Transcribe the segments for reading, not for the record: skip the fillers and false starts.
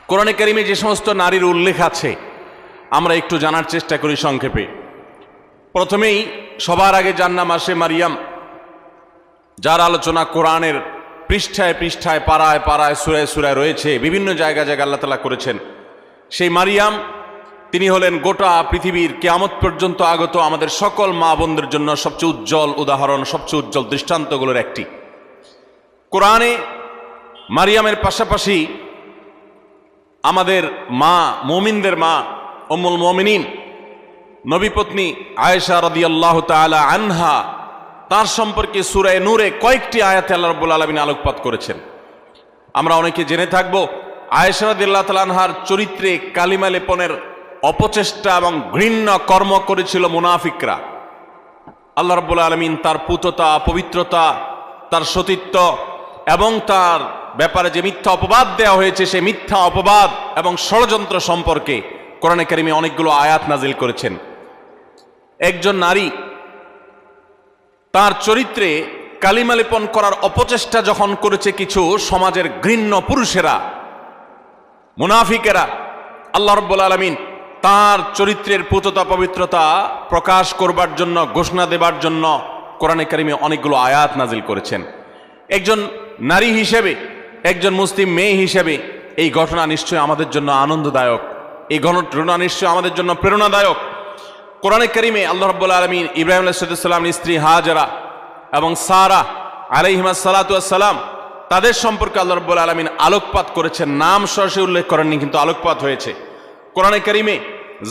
কোরআনে কারিমে যে সমস্ত নারীর উল্লেখ আছে আমরা একটু জানার চেষ্টা করি সংক্ষেপে। প্রথমেই সবার আগে যার নাম আসে মারিয়াম, যার আলোচনা কোরআনের পৃষ্ঠায় পৃষ্ঠায় পাড়ায় পাড়ায় সুরায় সুরায় রয়েছে, বিভিন্ন জায়গায় জায়গায় আল্লাহ তাআলা করেছেন। সেই মারিয়াম তিনি হলেন গোটা পৃথিবীর কিয়ামত পর্যন্ত আগত আমাদের সকল মা বোনদের জন্য সবচেয়ে উজ্জ্বল উদাহরণ, সবচেয়ে উজ্জ্বল দৃষ্টান্তগুলোর একটি। কোরআনে মারিয়ামের পাশাপাশি আমাদের মা, মুমিনদের মা উম্মুল মুমিনিন নবীপত্নী আয়েশা রাদিয়াল্লাহু তাআলা আনহা, তার সম্পর্কে সূরা নূরে কয়েকটি আয়াতে আল্লাহ রাব্বুল আলামিন আলোকপাত করেছেন। আমরা অনেকে জেনে থাকব আয়েশা রাদিয়াল্লাহু তাআলা আনহার চরিত্রে কালিমা লেপনের অপচেষ্টা এবং ঘৃণ্য কর্ম করেছিল মুনাফিকরা। আল্লাহ রাব্বুল আলামিন তার পুততা, পবিত্রতা, তার সতীত্ব এবং তার ব্যাপারে যে মিথ্যা অপবাদ দেওয়া হয়েছে সেই মিথ্যা অপবাদ এবং ষড়যন্ত্র সম্পর্কে কোরআনে কারিমে অনেকগুলো আয়াত নাজিল করেছেন। একজন নারী তার চরিত্রে কালিমা লেপন করার অপচেষ্টা যখন করেছে কিছু সমাজের ঘৃণ্য পুরুষেরা, মুনাফিকেরা, আল্লাহ রাব্বুল আলামিন তার চরিত্রের পুততা পবিত্রতা প্রকাশ করবার জন্য, ঘোষণা দেবার জন্য কোরআনে কারিমে অনেকগুলো আয়াত নাজিল করেছেন। একজন নারী হিসেবে, একজন মুসলিম মেয়ে হিসেবে এই ঘটনা নিশ্চয়ই আমাদের জন্য আনন্দদায়ক, এই ঘটনা নিশ্চয়ই আমাদের জন্য প্রেরণাদায়ক। কোরআনে কারিমে আল্লাহ রাব্বুল আলামিন ইব্রাহিম আলাইহিস সালামের স্ত্রী হাজেরা এবং সারা আলাইহিমাস সালাতু ওয়াস সালাম, তাদের সম্পর্কে আল্লাহ রাব্বুল আলামিন আলোকপাত করেছেন। নাম সরাসরি উল্লেখ করেননি, কিন্তু আলোকপাত হয়েছে। কোরআনে কারিমে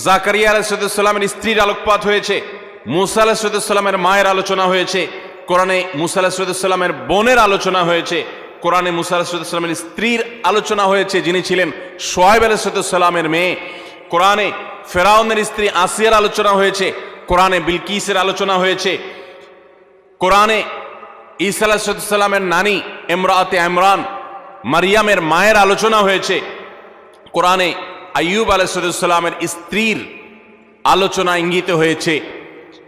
জাকারিয়া আলাইহিস সালামের স্ত্রীর আলোকপাত হয়েছে, মুসা আলাইহিস সালামের মায়ের আলোচনা হয়েছে, কোরআনে মুসা আলাইহিস সালামের বোনের আলোচনা হয়েছে, কোরআনে মুসা আলাইহিস সালামের স্ত্রীর আলোচনা হয়েছে যিনি ছিলেন শুআয়ব আলাইহিস সালামের মেয়ে, কোরআনে ফেরাউনের স্ত্রী আসিয়ার আলোচনা হয়েছে, কোরআনে বিলকিসের আলোচনা হয়েছে, কোরআনে ঈসা আলাইহিস সালামের নানি ইমরাতে ইমরান মারিয়ামের মায়ের আলোচনা হয়েছে, কোরআনে আইয়ুব আলাইহিস সালামের স্ত্রীর আলোচনা ইঙ্গিত হয়েছে,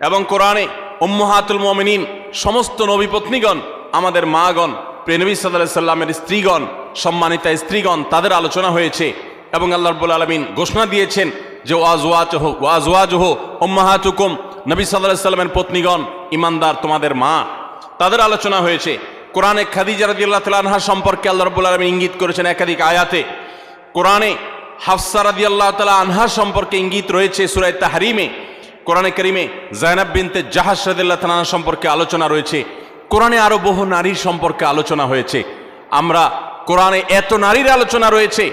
এবং কোরআনে উম্মাহাতুল মুমিনিন সমস্ত নবী পত্নীগণ, আমাদের মাগণ, প্রিয় নবী সাল্লাল্লাহু আলাইহি সাল্লামের স্ত্রীগণ, সম্মানিতা স্ত্রীগণ, তাদের আলোচনা হয়েছে। এবং আল্লাহ রাব্বুল আলামিন ঘোষণা দিয়েছেন যে ওয়াজওয়াজুহু উম্মাহাতুকুম, নবী সাল্লাল্লাহু আলাইহি সাল্লামের পত্নীগণ, ঈমানদার তোমাদের মা, তাদের আলোচনা হয়েছে। কোরআনে খাদিজা রাদিয়াল্লাহু তাআলা আনহা সম্পর্কে আল্লাহ রাব্বুল আলামিন ইঙ্গিত করেছেন একাধিক আয়াতে। কোরআনে হাফসা রাদিয়াল্লাহু তাআলা আনহা সম্পর্কে ইঙ্গিত রয়েছে সূরা তাহরিমে। কোরআনে কারিমে যায়েনাব বিনতে জাহাশ রাদিয়াল্লাহু তাআলা আনহা সম্পর্কে আলোচনা রয়েছে। কোরআনে আরো বহু নারীর সম্পর্কে আলোচনা হয়েছে। আমরা কোরআনে এত নারীর আলোচনা রয়েছে,